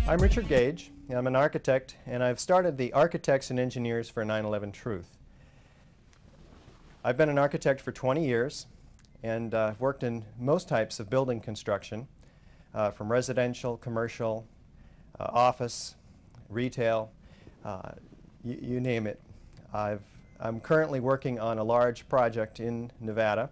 I'm Richard Gage. I'm an architect, and I've started the Architects and Engineers for 9/11 Truth. I've been an architect for 20 years, and I've worked in most types of building construction, from residential, commercial, office, retail, you name it. I'm currently working on a large project in Nevada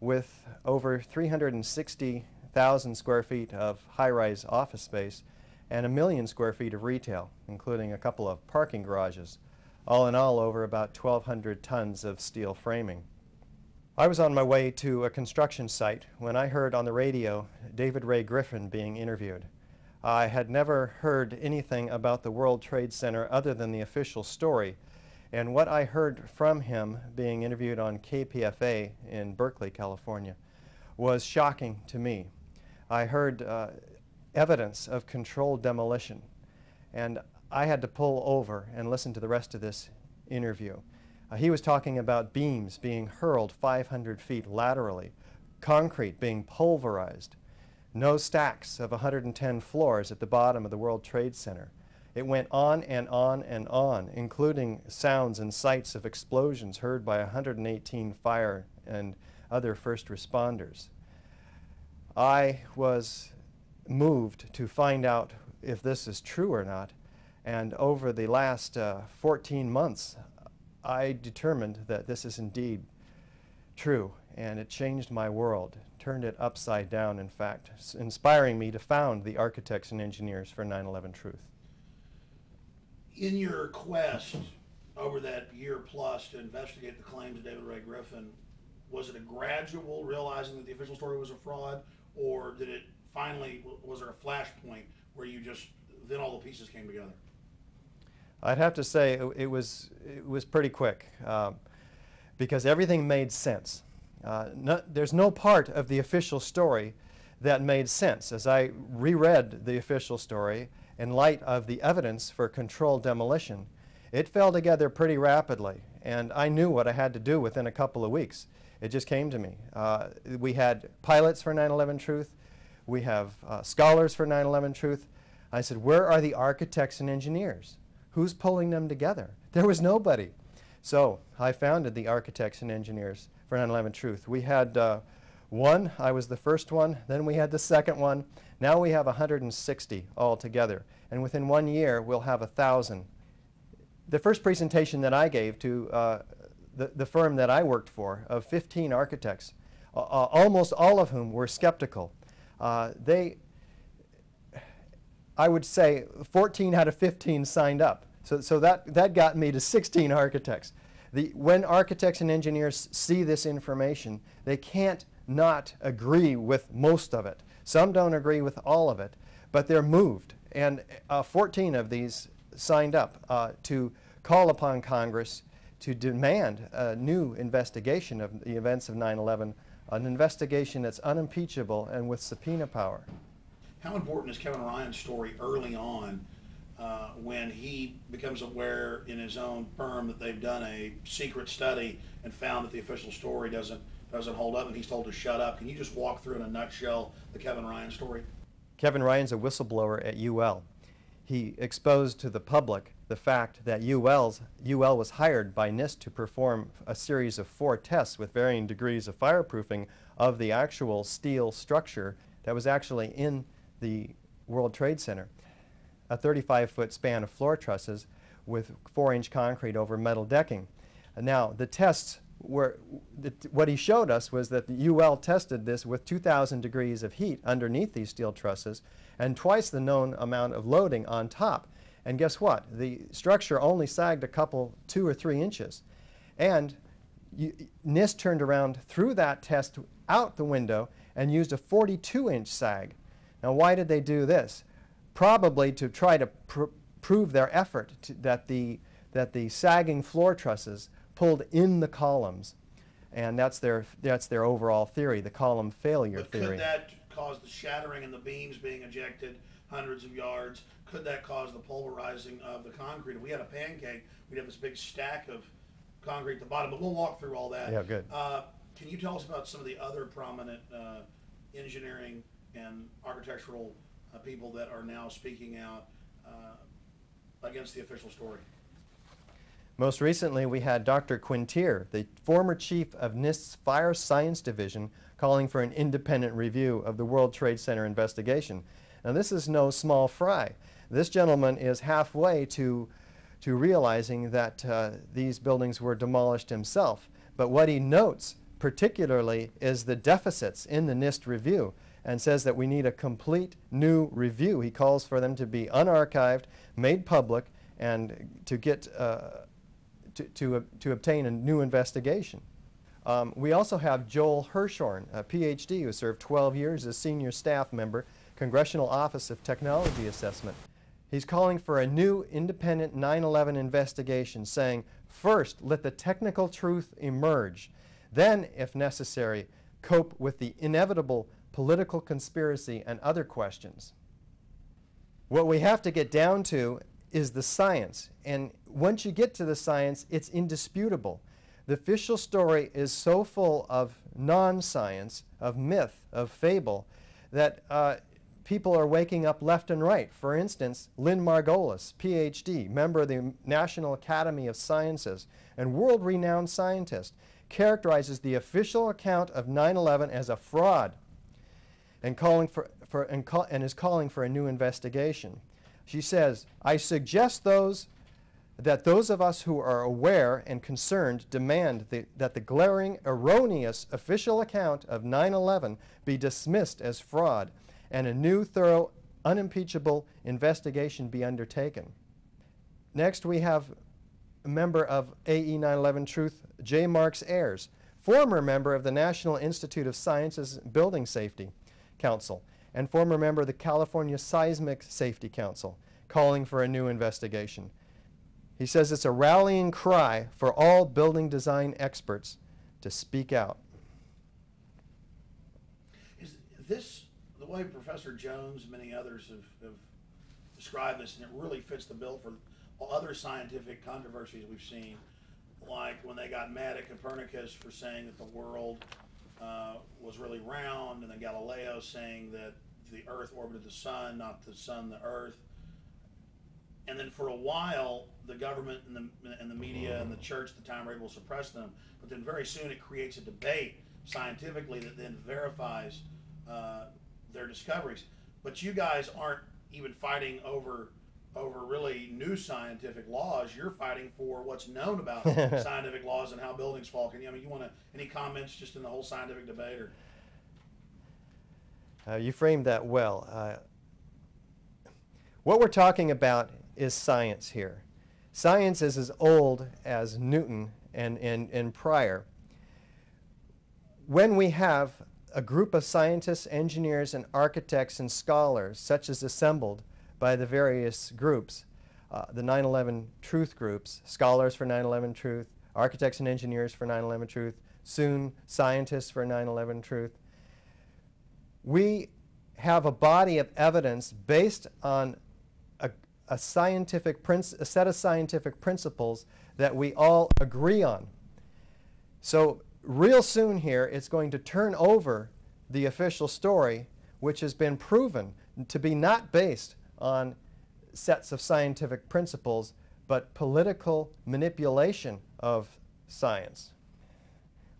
with over 360,000 square feet of high-rise office space and 1 million square feet of retail, including a couple of parking garages. All in all, over about 1,200 tons of steel framing. I was on my way to a construction site when I heard on the radio David Ray Griffin being interviewed. I had never heard anything about the World Trade Center other than the official story, and what I heard from him being interviewed on KPFA in Berkeley, California, was shocking to me. I heard evidence of controlled demolition, and I had to pull over and listen to the rest of this interview. He was talking about beams being hurled 500 feet laterally, concrete being pulverized, no stacks of 110 floors at the bottom of the World Trade Center. It went on and on and on, including sounds and sights of explosions heard by 118 fire and other first responders. I was moved to find out if this is true or not, and over the last 14 months I determined that this is indeed true, and it changed my world, turned it upside down, in fact, inspiring me to found the Architects and Engineers for 9/11 Truth. In your quest over that year plus to investigate the claims of David Ray Griffin, was it a gradual realizing that the official story was a fraud, or did it finally, was there a flashpoint where you just, then all the pieces came together? I'd have to say it was pretty quick, because everything made sense. There's no part of the official story that made sense. As I reread the official story in light of the evidence for controlled demolition, it fell together pretty rapidly, and I knew what I had to do within a couple of weeks. It just came to me. We had pilots for 9/11 Truth. We have scholars for 9/11 Truth. I said, where are the architects and engineers? Who's pulling them together? There was nobody. So I founded the Architects and Engineers for 9/11 Truth. We had one. I was the first one. Then we had the second one. Now we have 160 altogether. And within 1 year, we'll have 1,000. The first presentation that I gave to the firm that I worked for, of 15 architects, almost all of whom were skeptical. I would say 14 out of 15 signed up. So that got me to 16 architects. When architects and engineers see this information, they can't not agree with most of it. Some don't agree with all of it, but they're moved. And 14 of these signed up to call upon Congress to demand a new investigation of the events of 9/11, an investigation that's unimpeachable and with subpoena power. How important is Kevin Ryan's story early on when he becomes aware in his own firm that they've done a secret study and found that the official story doesn't hold up and he's told to shut up? Can you just walk through in a nutshell the Kevin Ryan story? Kevin Ryan's a whistleblower at UL. He exposed to the public the fact that UL was hired by NIST to perform a series of 4 tests with varying degrees of fireproofing of the actual steel structure that was actually in the World Trade Center. A 35-foot span of floor trusses with 4-inch concrete over metal decking. Now, the tests were, what he showed us was that the UL tested this with 2,000 degrees of heat underneath these steel trusses and twice the known amount of loading on top. And guess what? The structure only sagged a couple, 2 or 3 inches. And NIST turned around, threw that test out the window, and used a 42-inch sag. Now, why did they do this? Probably to try to prove their effort that the sagging floor trusses pulled in the columns, and that's their overall theory, the column failure theory. Could that cause the shattering and the beams being ejected hundreds of yards? Could that cause the pulverizing of the concrete? If we had a pancake, we'd have this big stack of concrete at the bottom, but we'll walk through all that. Yeah, good. Can you tell us about some of the other prominent engineering and architectural people that are now speaking out against the official story? Most recently, we had Dr. Quintier, the former chief of NIST's Fire Science Division, calling for an independent review of the World Trade Center investigation. Now, this is no small fry. This gentleman is halfway to realizing that these buildings were demolished himself. But what he notes particularly is the deficits in the NIST review, and says that we need a complete new review. He calls for them to be unarchived, made public, and to get to obtain a new investigation. We also have Joel Hirshhorn, a PhD who served 12 years as senior staff member, Congressional Office of Technology Assessment. He's calling for a new independent 9/11 investigation, saying, first, let the technical truth emerge. Then, if necessary, cope with the inevitable political conspiracy and other questions. What we have to get down to is the science. And once you get to the science, it's indisputable. The official story is so full of non-science, of myth, of fable, that people are waking up left and right. For instance, Lynn Margolis, PhD, member of the National Academy of Sciences and world-renowned scientist, characterizes the official account of 9/11 as a fraud and is calling for a new investigation. She says, I suggest that those of us who are aware and concerned demand that the glaring, erroneous official account of 9/11 be dismissed as fraud and a new, thorough, unimpeachable investigation be undertaken. Next, we have a member of AE 9/11 Truth, J. Marks Ayers, former member of the National Institute of Science's Building Safety Council and former member of the California Seismic Safety Council, calling for a new investigation. He says it's a rallying cry for all building design experts to speak out. Is this the way Professor Jones and many others have described this, and it really fits the bill for other scientific controversies we've seen, like when they got mad at Copernicus for saying that the world was really round, and then Galileo saying that the Earth orbited the sun, not the sun the Earth. And then for a while, the government and the media and the church at the time were able to suppress them. But then very soon it creates a debate scientifically that then verifies their discoveries. But you guys aren't even fighting over really new scientific laws. You're fighting for what's known about scientific laws and how buildings fall. Can you, you want to, any comments just in the whole scientific debate? Or? You framed that well. What we're talking about is science here. Science is as old as Newton and prior. When we have a group of scientists, engineers, and architects and scholars, such as assembled by the various groups, the 9/11 Truth groups, Scholars for 9/11 Truth, Architects and Engineers for 9/11 Truth, soon Scientists for 9/11 Truth, we have a body of evidence based on a set of scientific principles that we all agree on. So real soon here, it's going to turn over the official story, which has been proven to be not based on sets of scientific principles, but political manipulation of science.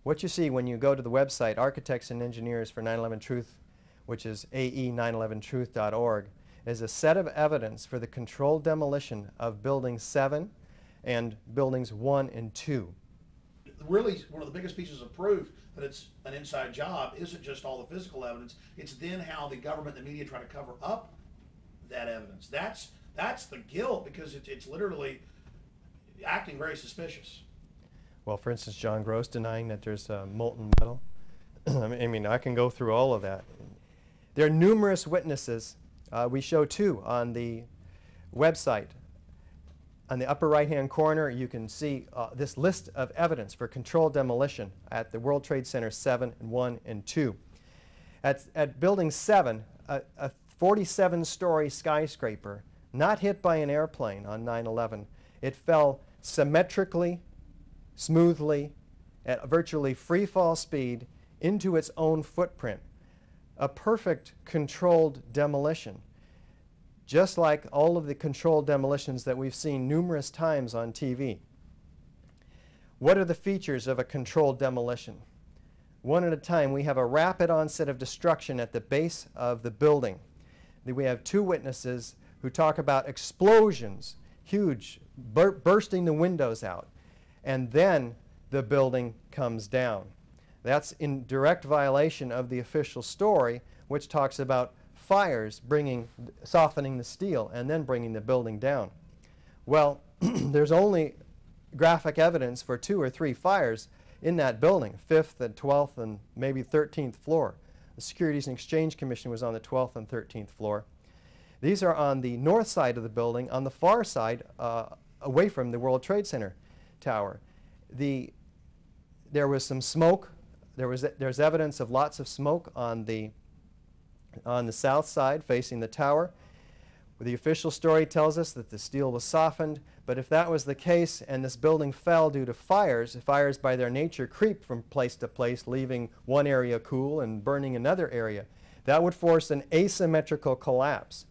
What you see when you go to the website Architects and Engineers for 9/11 Truth, which is ae911truth.org, is a set of evidence for the controlled demolition of Buildings 7 and Buildings 1 and 2. Really, one of the biggest pieces of proof that it's an inside job isn't just all the physical evidence, it's then how the government and the media try to cover up that evidence. That's the guilt, because it's literally acting very suspicious. Well, for instance, John Gross denying that there's molten metal. I mean, I can go through all of that. There are numerous witnesses. We show two on the website. On the upper right-hand corner, you can see this list of evidence for controlled demolition at the World Trade Center 7 and 1 and 2. At Building 7, a 47-story skyscraper, not hit by an airplane on 9/11. It fell symmetrically, smoothly, at virtually free fall speed into its own footprint. A perfect controlled demolition. just like all of the controlled demolitions that we've seen numerous times on TV. What are the features of a controlled demolition? One at a time, we have a rapid onset of destruction at the base of the building. We have two witnesses who talk about explosions, huge, bursting the windows out, and then the building comes down. That's in direct violation of the official story, which talks about fires softening the steel and then bringing the building down. Well, there's only graphic evidence for 2 or 3 fires in that building, 5th and 12th and maybe 13th floor. The Securities and Exchange Commission was on the 12th and 13th floor. These are on the north side of the building, on the far side, away from the World Trade Center tower. There was some smoke. There's evidence of lots of smoke on the south side facing the tower. The official story tells us that the steel was softened, but if that was the case and this building fell due to fires, fires by their nature creep from place to place, leaving one area cool and burning another area, that would force an asymmetrical collapse.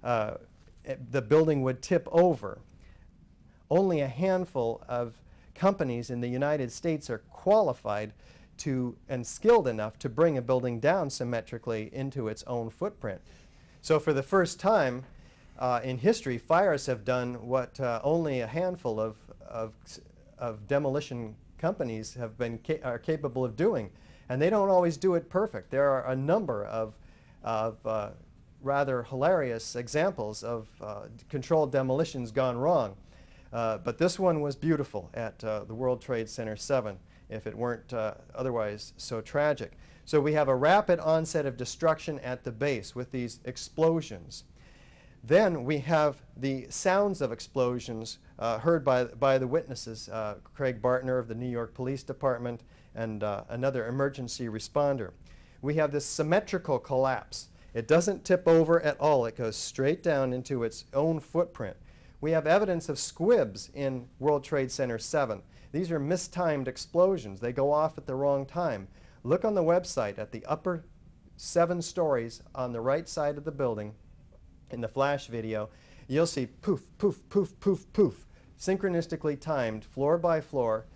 The building would tip over. Only a handful of companies in the United States are qualified and skilled enough to bring a building down symmetrically into its own footprint. So for the first time in history, fires have done what only a handful of demolition companies are capable of doing. And they don't always do it perfect. There are a number of rather hilarious examples of controlled demolitions gone wrong. But this one was beautiful at the World Trade Center 7, if it weren't otherwise so tragic. So we have a rapid onset of destruction at the base with these explosions. Then we have the sounds of explosions heard by the witnesses, Craig Bartner of the New York Police Department and another emergency responder. We have this symmetrical collapse. It doesn't tip over at all. It goes straight down into its own footprint. We have evidence of squibs in World Trade Center 7. These are mistimed explosions. They go off at the wrong time. Look on the website at the upper 7 stories on the right side of the building in the flash video. You'll see poof, poof, poof, poof, poof, synchronistically timed, floor by floor,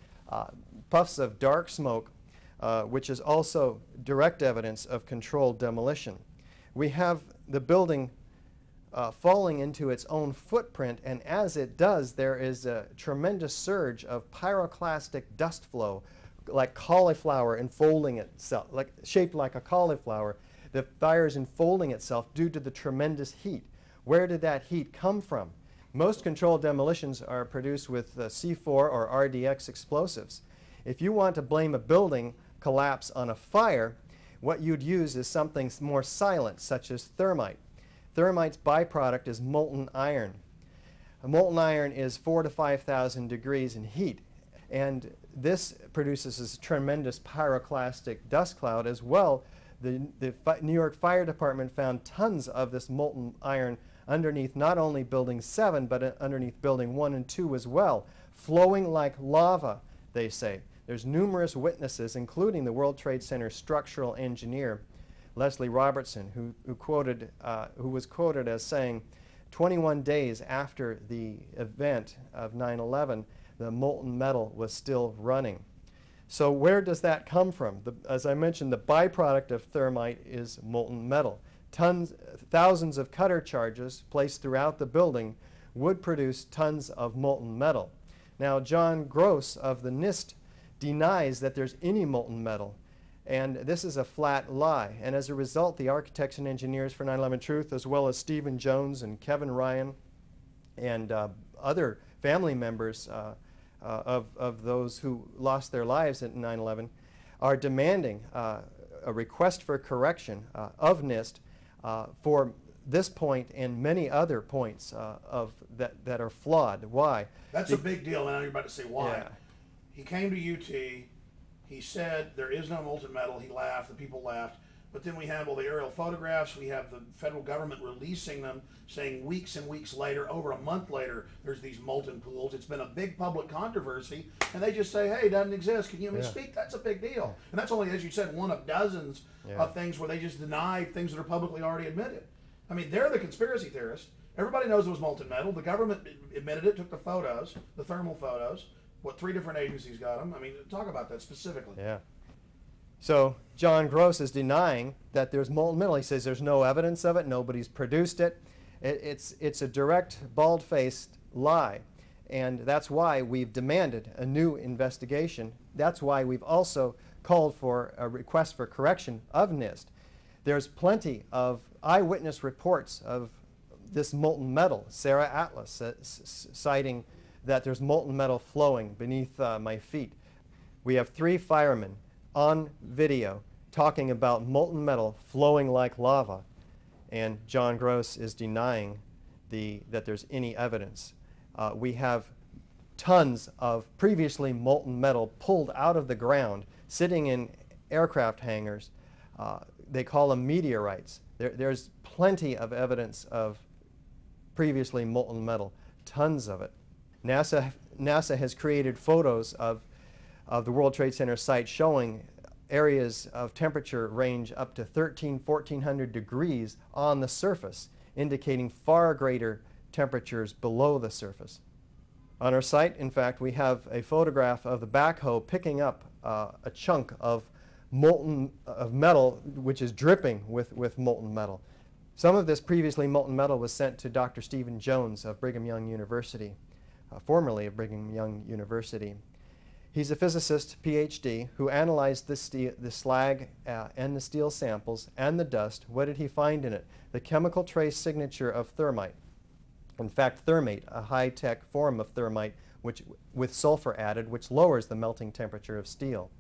puffs of dark smoke, which is also direct evidence of controlled demolition. We have the building falling into its own footprint, and as it does, there is a tremendous surge of pyroclastic dust flow, like cauliflower enfolding itself, shaped like a cauliflower. The fire is enfolding itself due to the tremendous heat. Where did that heat come from? Most controlled demolitions are produced with C4 or RDX explosives. If you want to blame a building collapse on a fire, what you'd use is something more silent, such as thermite. Thermite's byproduct is molten iron. Molten iron is 4,000 to 5,000 degrees in heat, and this produces this tremendous pyroclastic dust cloud as well. The New York Fire Department found tons of this molten iron underneath not only Building 7, but underneath Building 1 and 2 as well, flowing like lava, they say. There's numerous witnesses, including the World Trade Center structural engineer, Leslie Robertson, who was quoted as saying, 21 days after the event of 9/11, the molten metal was still running. So where does that come from? As I mentioned, the byproduct of thermite is molten metal. Thousands of cutter charges placed throughout the building would produce tons of molten metal. Now, John Gross of the NIST denies that there's any molten metal. And this is a flat lie. And as a result, the architects and engineers for 9/11 Truth, as well as Stephen Jones and Kevin Ryan and other family members of those who lost their lives at 9/11, are demanding a request for correction of NIST for this point and many other points that are flawed. Why? That's a big deal, and I know you're about to say why. Yeah. He came to UT. He said there is no molten metal. He laughed. The people laughed. But then we have all the aerial photographs. We have the federal government releasing them, saying weeks and weeks later, over a month later, there's these molten pools. It's been a big public controversy. And they just say, hey, it doesn't exist. Can you let me speak? That's a big deal. And that's only, as you said, one of dozens of things where they just deny things that are publicly already admitted. I mean, they're the conspiracy theorists. Everybody knows it was molten metal. The government admitted it, took the photos, the thermal photos. What, 3 different agencies got them? I mean, talk about that specifically. Yeah. So John Gross is denying that there's molten metal. He says there's no evidence of it. Nobody's produced it. It's a direct, bald-faced lie. And that's why we've demanded a new investigation. That's why we've also called for a request for correction of NIST. There's plenty of eyewitness reports of this molten metal. Sarah Atlas citing that there's molten metal flowing beneath my feet. We have 3 firemen on video talking about molten metal flowing like lava, and John Gross is denying that there's any evidence. We have tons of previously molten metal pulled out of the ground, sitting in aircraft hangars. They call them meteorites. There's plenty of evidence of previously molten metal, tons of it. NASA has created photos of the World Trade Center site showing areas of temperature range up to 1,400 degrees on the surface, indicating far greater temperatures below the surface. On our site, in fact, we have a photograph of the backhoe picking up a chunk of metal which is dripping with molten metal. Some of this previously molten metal was sent to Dr. Stephen Jones of Brigham Young University, formerly of Brigham Young University. He's a physicist, PhD, who analyzed the slag and the steel samples and the dust. What did he find in it? The chemical trace signature of thermite. In fact, thermate, a high-tech form of thermite with sulfur added, which lowers the melting temperature of steel.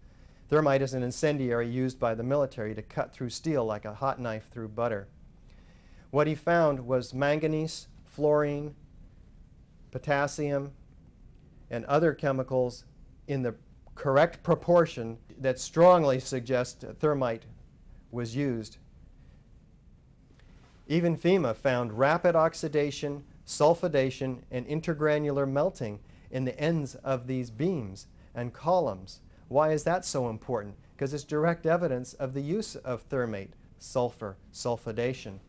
Thermite is an incendiary used by the military to cut through steel like a hot knife through butter. What he found was manganese, fluorine, potassium, and other chemicals in the correct proportion that strongly suggest thermite was used. Even FEMA found rapid oxidation, sulfidation, and intergranular melting in the ends of these beams and columns. Why is that so important? Because it's direct evidence of the use of thermate, sulfur, sulfidation.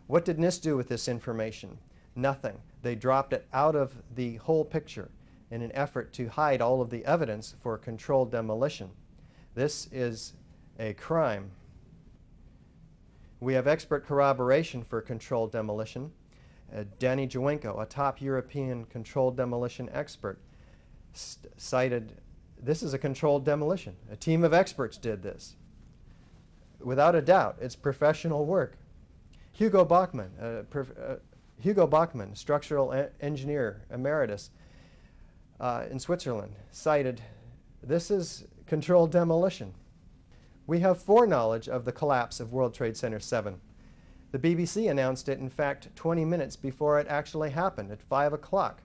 What did NIST do with this information? Nothing. They dropped it out of the whole picture in an effort to hide all of the evidence for controlled demolition. This is a crime. We have expert corroboration for controlled demolition. Danny Jawenko, a top European controlled demolition expert, cited this is a controlled demolition. A team of experts did this. Without a doubt, it's professional work. Hugo Bachmann, structural engineer emeritus in Switzerland, cited this is controlled demolition. We have foreknowledge of the collapse of World Trade Center 7. The BBC announced it, in fact, 20 minutes before it actually happened, at 5 o'clock,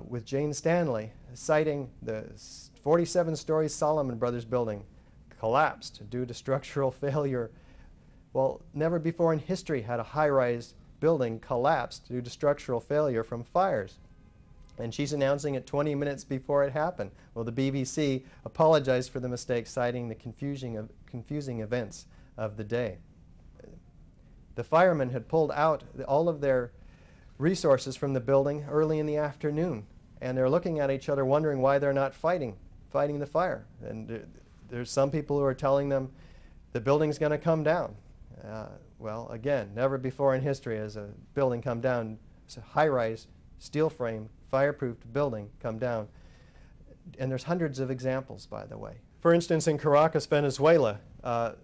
with Jane Stanley citing the 47-story Solomon Brothers building collapsed due to structural failure. Well, never before in history had a high-rise building collapsed due to structural failure from fires. And she's announcing it 20 minutes before it happened. Well, the BBC apologized for the mistake, citing the confusing events of the day. The firemen had pulled out all of their resources from the building early in the afternoon, and they're looking at each other wondering why they're not fighting the fire. And there's some people who are telling them the building's going to come down. Well, again, never before in history has a building come down. It's a high-rise, steel-frame, fireproofed building come down. And there's hundreds of examples, by the way. For instance, in Caracas, Venezuela,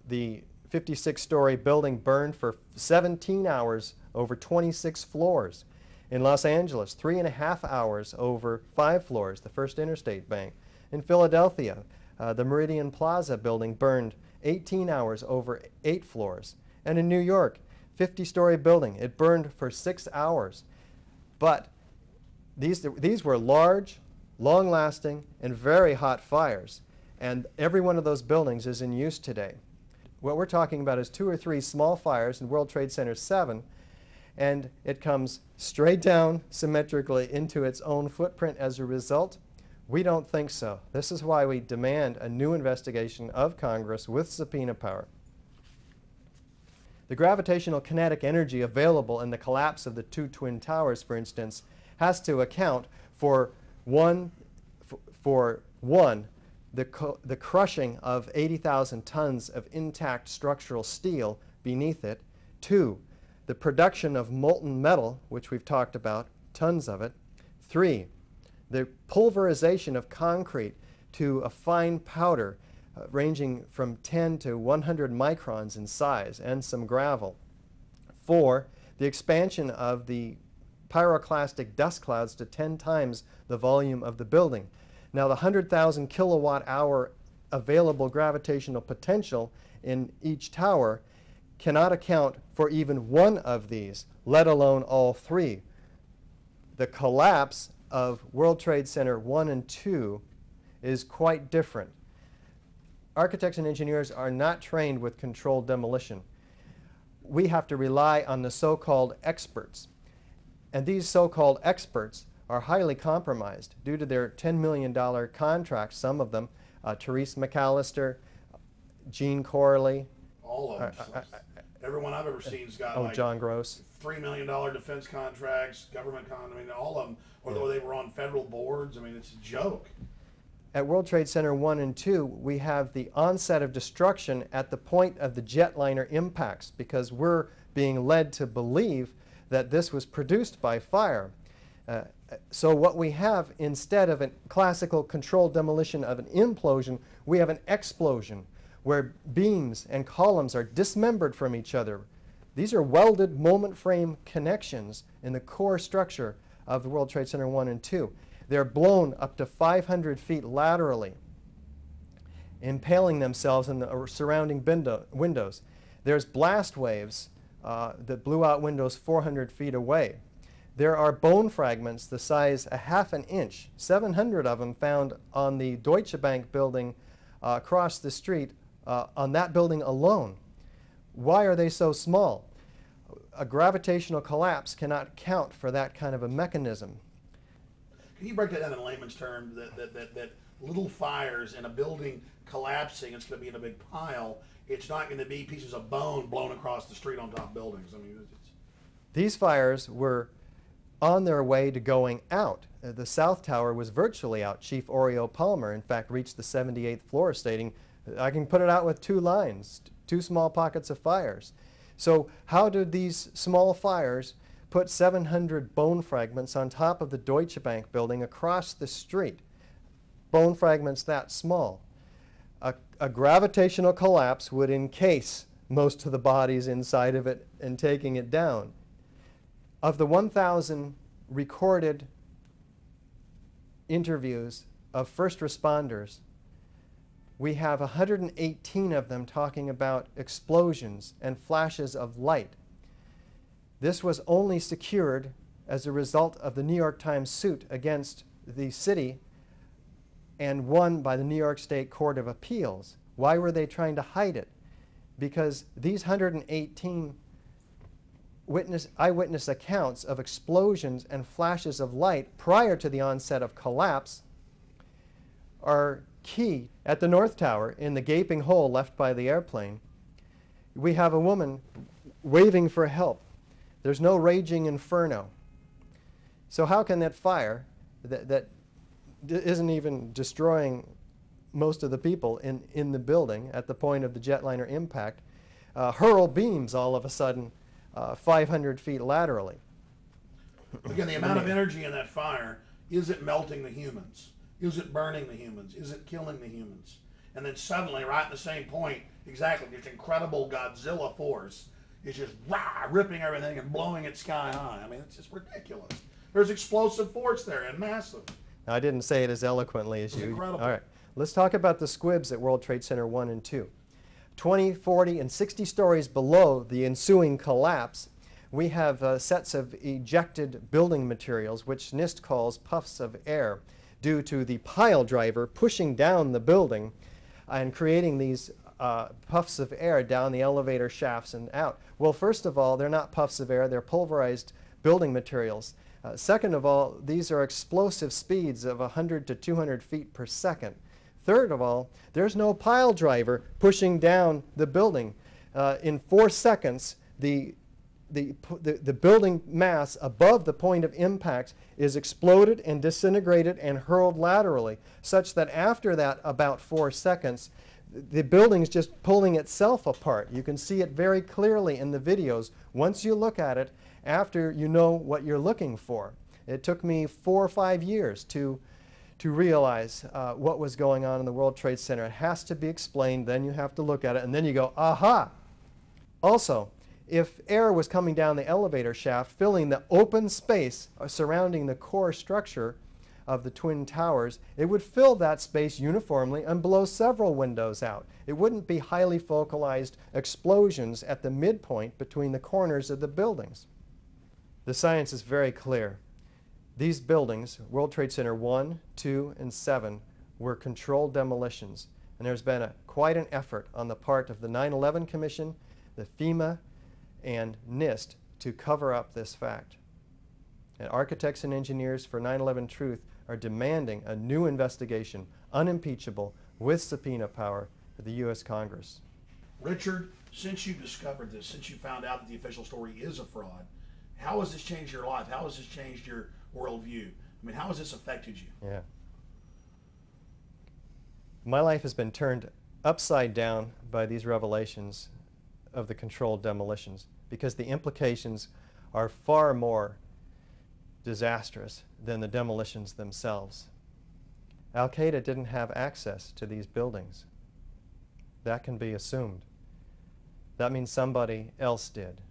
the 56-story building burned for 17 hours over 26 floors. In Los Angeles, 3.5 hours over 5 floors, the First Interstate Bank. In Philadelphia, the Meridian Plaza building burned 18 hours over 8 floors. And in New York, 50-story building, it burned for 6 hours. But these were large, long-lasting, and very hot fires. And every one of those buildings is in use today. What we're talking about is 2 or 3 small fires in World Trade Center 7, and it comes straight down symmetrically into its own footprint as a result. We don't think so. This is why we demand a new investigation of Congress with subpoena power. The gravitational kinetic energy available in the collapse of the two twin towers, for instance, has to account for the crushing of 80,000 tons of intact structural steel beneath it. 2, the production of molten metal, which we've talked about, tons of it. 3, the pulverization of concrete to a fine powder ranging from 10 to 100 microns in size, and some gravel. 4, the expansion of the pyroclastic dust clouds to 10 times the volume of the building. Now, the 100,000 kilowatt hour available gravitational potential in each tower cannot account for even one of these, let alone all 3. The collapse of World Trade Center 1 and 2 is quite different. Architects and engineers are not trained with controlled demolition. We have to rely on the so-called experts. And these so-called experts are highly compromised due to their $10 million contracts, some of them, Therese McAllister, Gene Corley. All of them. Everyone I've ever seen's got like John Gross. $3 million defense contracts, government contracts, I mean, all of them, or they were on federal boards. I mean, it's a joke. At World Trade Center 1 and 2, we have the onset of destruction at the point of the jetliner impacts, because we're being led to believe that this was produced by fire. So what we have, instead of a classical controlled demolition of an implosion, we have an explosion where beams and columns are dismembered from each other. These are welded moment frame connections in the core structure of the World Trade Center 1 and 2. They're blown up to 500 feet laterally, impaling themselves in the surrounding windows. There's blast waves that blew out windows 400 feet away. There are bone fragments the size a half an inch, 700 of them found on the Deutsche Bank building across the street, on that building alone. Why are they so small? A gravitational collapse cannot account for that kind of a mechanism. Can you break that down in layman's terms, that little fires in a building collapsing, it's going to be in a big pile, it's not going to be pieces of bone blown across the street on top of buildings? I mean, these fires were on their way to going out. The South Tower was virtually out. Chief Oreo Palmer, in fact, reached the 78th floor stating, "I can put it out with 2 lines, 2 small pockets of fires." So how did these small fires put 700 bone fragments on top of the Deutsche Bank building across the street? Bone fragments that small. A gravitational collapse would encase most of the bodies inside of it and taking it down. Of the 1,000 recorded interviews of first responders, we have 118 of them talking about explosions and flashes of light. This was only secured as a result of the New York Times suit against the city and won by the New York State Court of Appeals. Why were they trying to hide it? Because these 118 eyewitness accounts of explosions and flashes of light prior to the onset of collapse are key. At the North Tower, in the gaping hole left by the airplane, we have a woman waving for help. There's no raging inferno. So how can that fire that isn't even destroying most of the people in the building at the point of the jetliner impact hurl beams all of a sudden 500 feet laterally? Again, the amount of energy in that fire, is it melting the humans? Is it burning the humans? Is it killing the humans? And then suddenly, right at the same point, exactly, this incredible Godzilla force is just ripping everything and blowing it sky high. I mean, it's just ridiculous. There's explosive force there and massive. Now, I didn't say it as eloquently as you. Incredible. All right, let's talk about the squibs at World Trade Center 1 and 2. 20, 40, and 60 stories below the ensuing collapse, we have sets of ejected building materials, which NIST calls puffs of air, due to the pile driver pushing down the building and creating these puffs of air down the elevator shafts and out. Well, first of all, they're not puffs of air, they're pulverized building materials. Second of all, these are explosive speeds of 100 to 200 feet per second. Third of all, there's no pile driver pushing down the building. in 4 seconds, the building mass above the point of impact is exploded and disintegrated and hurled laterally, such that after that about 4 seconds, the building's just pulling itself apart. You can see it very clearly in the videos once you look at it after you know what you're looking for. It took me 4 or 5 years to realize what was going on in the World Trade Center. It has to be explained, then you have to look at it, and then you go, aha! Also, if air was coming down the elevator shaft, filling the open space surrounding the core structure of the Twin Towers, it would fill that space uniformly and blow several windows out. It wouldn't be highly focalized explosions at the midpoint between the corners of the buildings. The science is very clear. These buildings, World Trade Center 1, 2, and 7, were controlled demolitions. And there's been quite an effort on the part of the 9/11 Commission, the FEMA, and NIST to cover up this fact. And architects and engineers for 9/11 Truth are demanding a new investigation, unimpeachable, with subpoena power for the U.S. Congress. Richard, since you discovered this, since you found out that the official story is a fraud, how has this changed your life? How has this changed your worldview? I mean, how has this affected you? Yeah. My life has been turned upside down by these revelations of the controlled demolitions, because the implications are far more disastrous than the demolitions themselves. Al-Qaeda didn't have access to these buildings. That can be assumed. That means somebody else did.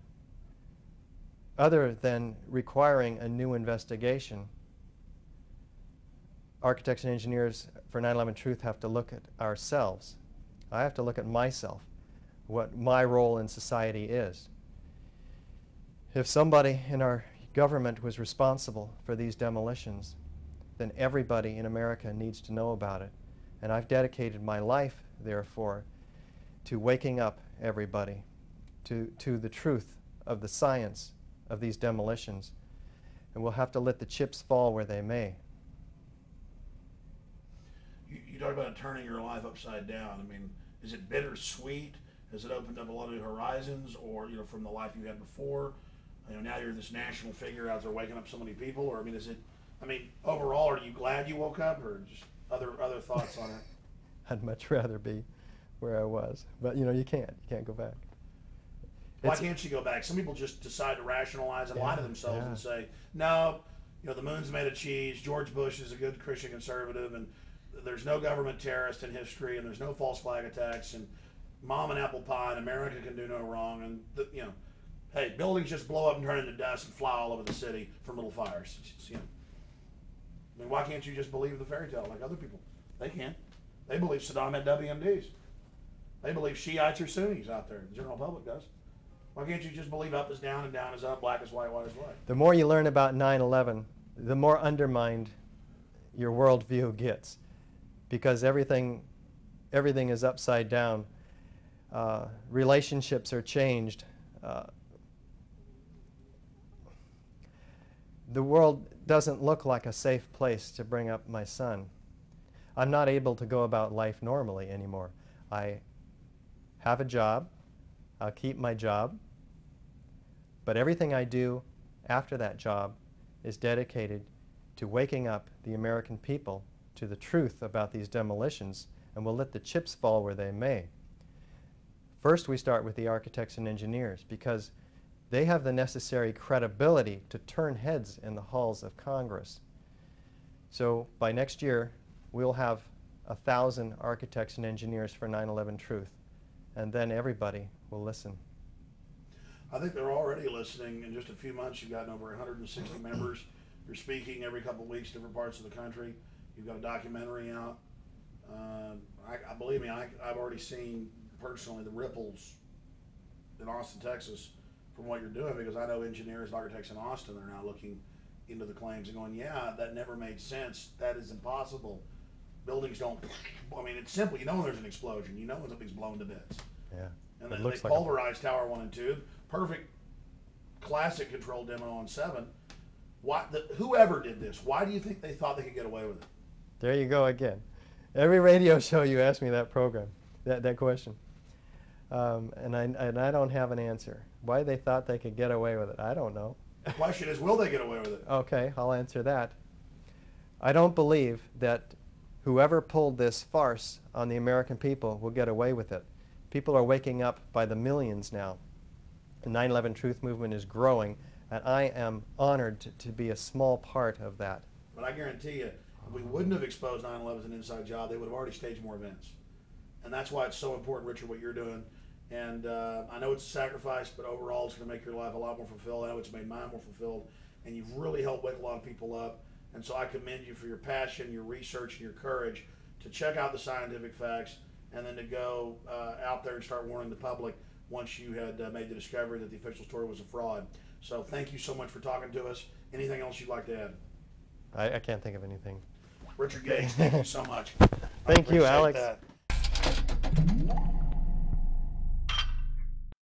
Other than requiring a new investigation, architects and engineers for 9/11 Truth have to look at ourselves. I have to look at myself, what my role in society is. If somebody in our government was responsible for these demolitions, then everybody in America needs to know about it. And I've dedicated my life, therefore, to waking up everybody to the truth of the science of these demolitions. And we'll have to let the chips fall where they may. You talk about turning your life upside down. I mean, is it bittersweet? Has it opened up a lot of new horizons, or from the life you had before? Now you're this national figure out there waking up so many people. Or overall, are you glad you woke up, or just other thoughts on it? I'd much rather be where I was, but you can't go back. Why can't you go back? Some people just decide to rationalize and lie to themselves and say, no, the moon's made of cheese. George Bush is a good Christian conservative, and there's no government terrorist in history, and there's no false flag attacks, and mom and apple pie, and America can do no wrong, and hey, buildings just blow up and turn into dust and fly all over the city from little fires. Why can't you just believe the fairy tale like other people? They can. They believe Saddam had WMDs. They believe Shiites are Sunnis out there. The general public does. Why can't you just believe up is down and down is up, black is white, white is white? The more you learn about 9/11, the more undermined your worldview gets, because everything is upside down. Relationships are changed. The world doesn't look like a safe place to bring up my son. I'm not able to go about life normally anymore. I have a job. I'll keep my job. But everything I do after that job is dedicated to waking up the American people to the truth about these demolitions, and we'll let the chips fall where they may. First, we start with the architects and engineers, because they have the necessary credibility to turn heads in the halls of Congress. So by next year, we'll have 1,000 architects and engineers for 9/11 Truth, and then everybody will listen. I think they're already listening. In just a few months, you've gotten over 160 members. You're speaking every couple of weeks, different parts of the country. You've got a documentary out. Believe me, I've already seen personally the ripples in Austin, Texas, from what you're doing, because I know engineers and architects in Austin are now looking into the claims and going, yeah, that never made sense. That is impossible. Buildings don't, it's simple. You know when there's an explosion. You know when something's blown to bits. Yeah. And then they pulverized Tower 1 and 2. Perfect classic control demo on 7. Whoever did this, why do you think they thought they could get away with it? There you go again. Every radio show you ask me that question. And I don't have an answer. Why they thought they could get away with it, I don't know. The question is, will they get away with it? Okay, I'll answer that. I don't believe that whoever pulled this farce on the American people will get away with it. People are waking up by the millions now. The 9/11 Truth movement is growing, and I am honored to be a small part of that. But I guarantee you, if we wouldn't have exposed 9/11 as an inside job, they would have already staged more events. And that's why it's so important, Richard, what you're doing. And I know it's a sacrifice, but overall it's going to make your life a lot more fulfilled. I know it's made mine more fulfilled. And you've really helped wake a lot of people up. And so I commend you for your passion, your research, and your courage to check out the scientific facts and then to go out there and start warning the public once you had made the discovery that the official story was a fraud. So thank you so much for talking to us. Anything else you'd like to add? I can't think of anything. Richard Gage, thank you so much. Thank you, Alex. That.